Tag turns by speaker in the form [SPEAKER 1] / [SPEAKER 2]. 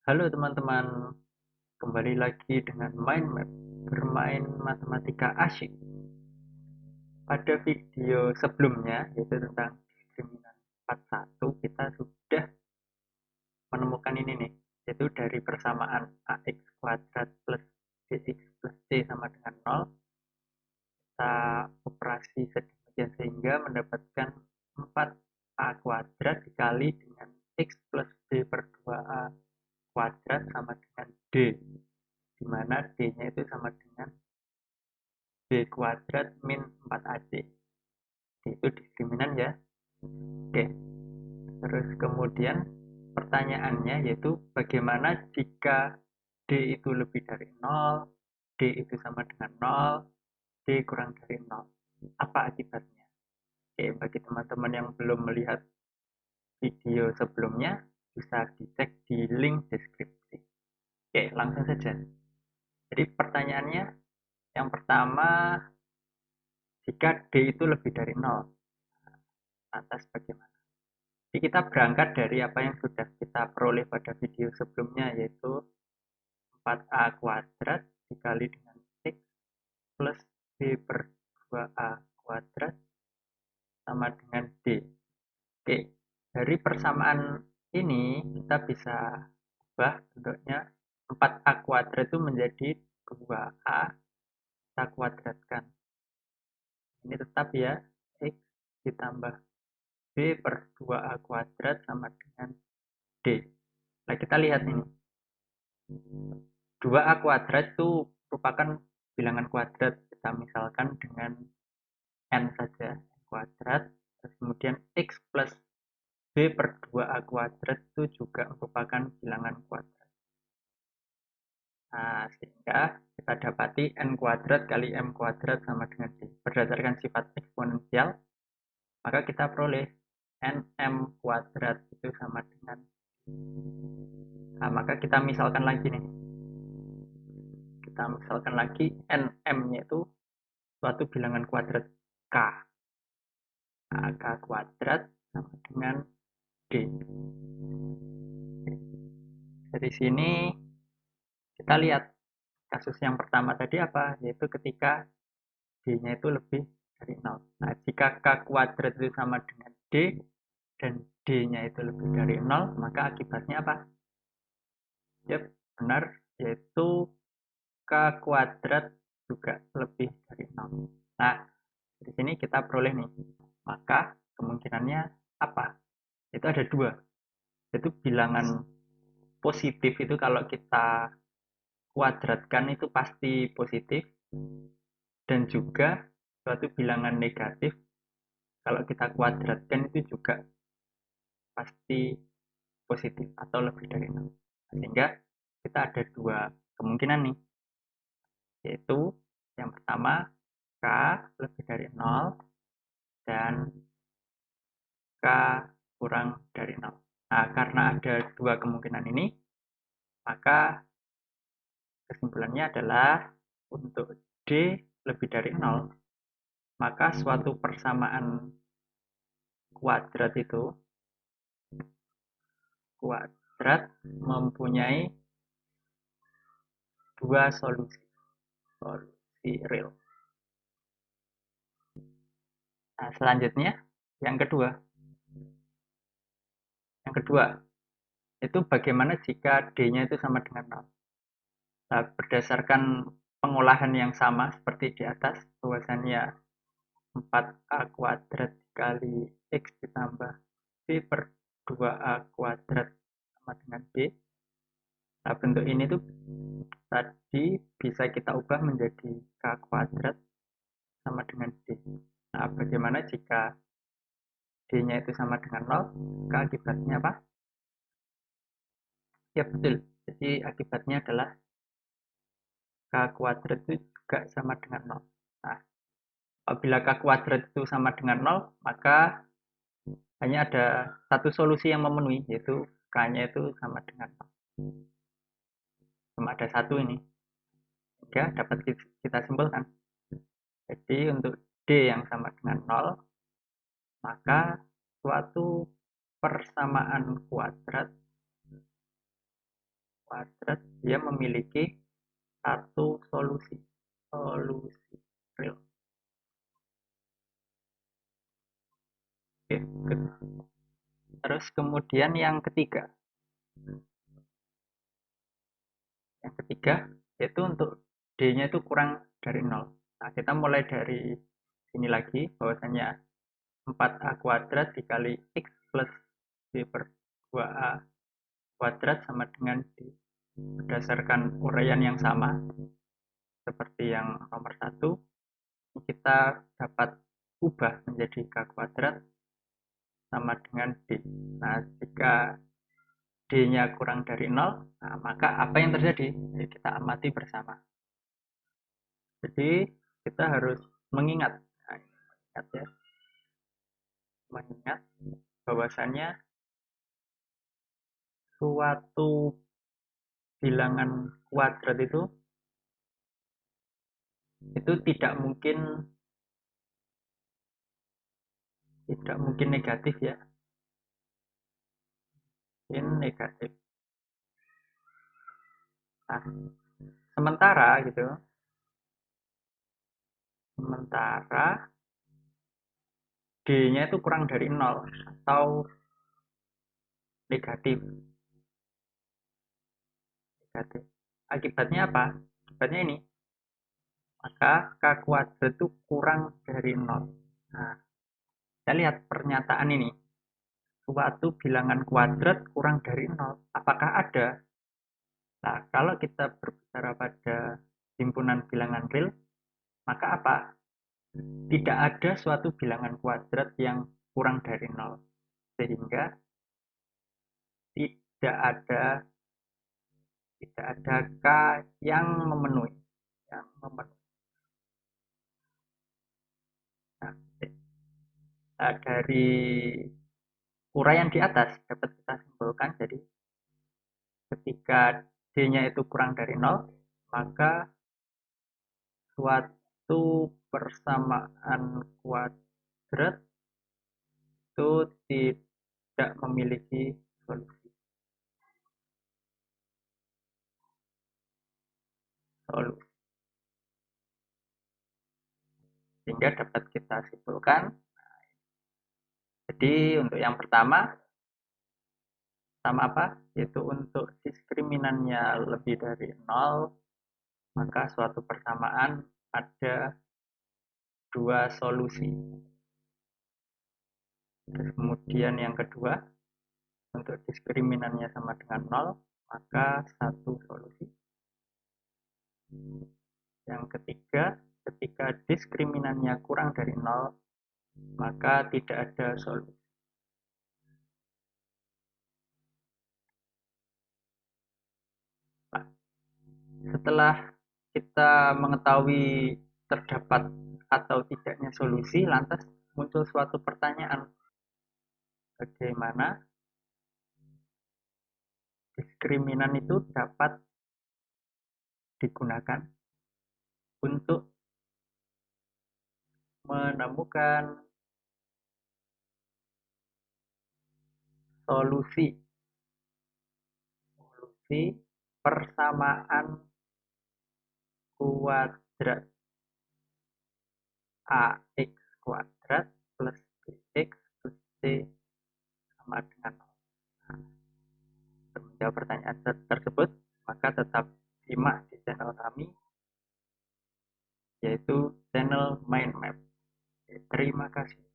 [SPEAKER 1] Halo teman-teman, kembali lagi dengan Mind Map, bermain matematika asyik. Pada video sebelumnya, yaitu tentang diskriminan 41, kita sudah menemukan ini nih, yaitu dari persamaan ax kuadrat plus bx plus c sama dengan 0, kita operasi sedemikian sehingga mendapatkan 4a kuadrat dikali dengan x plus b per 2a kuadrat sama dengan d, di mana d-nya itu sama dengan b kuadrat min 4ac. Itu diskriminan ya. Oke, terus kemudian pertanyaannya yaitu bagaimana jika d itu lebih dari 0, d itu sama dengan 0, d kurang dari 0. Apa akibatnya? Oke, bagi teman-teman yang belum melihat video sebelumnya, bisa dicek di link deskripsi. Oke, langsung saja. Jadi pertanyaannya, yang pertama, jika d itu lebih dari 0, lantas bagaimana? Jadi kita berangkat dari apa yang sudah kita peroleh pada video sebelumnya, yaitu 4a kuadrat dikali dengan x plus b per 2a kuadrat sama dengan d. Oke, dari persamaan ini kita bisa ubah bentuknya. 4a kuadrat itu menjadi 2a kita kuadratkan. Ini tetap ya, x ditambah b per 2a kuadrat sama dengan d. Nah, kita lihat ini. 2a kuadrat itu merupakan bilangan kuadrat. Kita misalkan dengan n saja, n kuadrat. Terus kemudian x plus b per 2a kuadrat itu juga merupakan bilangan kuadrat. Nah, sehingga kita dapati n kuadrat kali m kuadrat sama dengan d. Berdasarkan sifat eksponensial, maka kita peroleh nm kuadrat itu sama dengan. Nah, maka kita misalkan lagi nih. Kita misalkan lagi nm-nya itu suatu bilangan kuadrat k. Nah, k kuadrat sama dengan d. Dari sini kita lihat kasus yang pertama tadi apa, yaitu ketika d-nya itu lebih dari 0. Nah, jika k kuadrat itu sama dengan d dan d-nya itu lebih dari 0, maka akibatnya apa? Ya, benar, yaitu k kuadrat juga lebih dari 0. Nah, di sini kita peroleh nih, maka kemungkinannya apa? Itu ada dua, yaitu bilangan positif itu kalau kita kuadratkan itu pasti positif, dan juga suatu bilangan negatif kalau kita kuadratkan itu juga pasti positif atau lebih dari 0. Sehingga kita ada dua kemungkinan nih, yaitu yang pertama k lebih dari 0 dan k kurang dari 0. Nah, karena ada dua kemungkinan ini, maka kesimpulannya adalah untuk d lebih dari 0, maka suatu persamaan kuadrat itu mempunyai dua solusi real. Nah, selanjutnya yang kedua itu bagaimana jika d-nya itu sama dengan 0. Nah, berdasarkan pengolahan yang sama seperti di atas, bahwasannya 4a kuadrat dikali x ditambah b per 2a kuadrat sama dengan b. Nah, bentuk ini tuh tadi bisa kita ubah menjadi k kuadrat sama dengan d. Nah, bagaimana jika d-nya itu sama dengan 0, maka akibatnya apa? Ya, betul. Jadi akibatnya adalah k kuadrat itu juga sama dengan 0. Nah, apabila k kuadrat itu sama dengan 0, maka hanya ada satu solusi yang memenuhi, yaitu k-nya itu sama dengan 0. Cuma ada satu ini. Sehingga dapat kita simpulkan. Jadi untuk d yang sama dengan 0, maka suatu persamaan kuadrat kuadrat dia memiliki satu solusi real. Oke. Terus kemudian yang ketiga yaitu untuk D-nya itu kurang dari 0. Nah, kita mulai dari sini lagi bahwasanya 4A kuadrat dikali X plus D per 2A kuadrat sama dengan D. Berdasarkan uraian yang sama seperti yang nomor 1, kita dapat ubah menjadi K kuadrat sama dengan D. Nah, jika D-nya kurang dari 0, nah, maka apa yang terjadi? Ya, kita amati bersama. Jadi, kita harus mengingat, mengingat bahwasannya suatu bilangan kuadrat itu tidak mungkin negatif ya. Ini negatif. Nah, sementara D-nya itu kurang dari 0 atau negatif. Akibatnya apa? Akibatnya ini. Maka K kuadrat itu kurang dari 0. Nah, kita lihat pernyataan ini. Suatu bilangan kuadrat kurang dari 0. Apakah ada? Nah, kalau kita berbicara pada himpunan bilangan real, maka apa? Tidak ada suatu bilangan kuadrat yang kurang dari 0. Sehingga tidak ada K yang memenuhi. Nah, dari uraian di atas dapat kita simpulkan, jadi ketika D-nya itu kurang dari 0, maka suatu persamaan kuadrat itu tidak memiliki solusi. Sehingga dapat kita simpulkan. Jadi untuk yang pertama apa? Yaitu untuk diskriminannya lebih dari 0, maka suatu persamaan ada dua solusi. Terus kemudian yang kedua, untuk diskriminannya sama dengan 0, maka satu solusi. Yang ketiga, ketika diskriminannya kurang dari 0, maka tidak ada solusi. Nah, setelah kita mengetahui terdapat atau tidaknya solusi, lantas muncul suatu pertanyaan. Bagaimana diskriminan itu dapat digunakan untuk menemukan solusi persamaan kuadrat AX kuadrat plus BX plus C sama dengan 0. Untuk menjawab pertanyaan tersebut, maka tetap simak di channel kami, yaitu channel Mind Map. Terima kasih.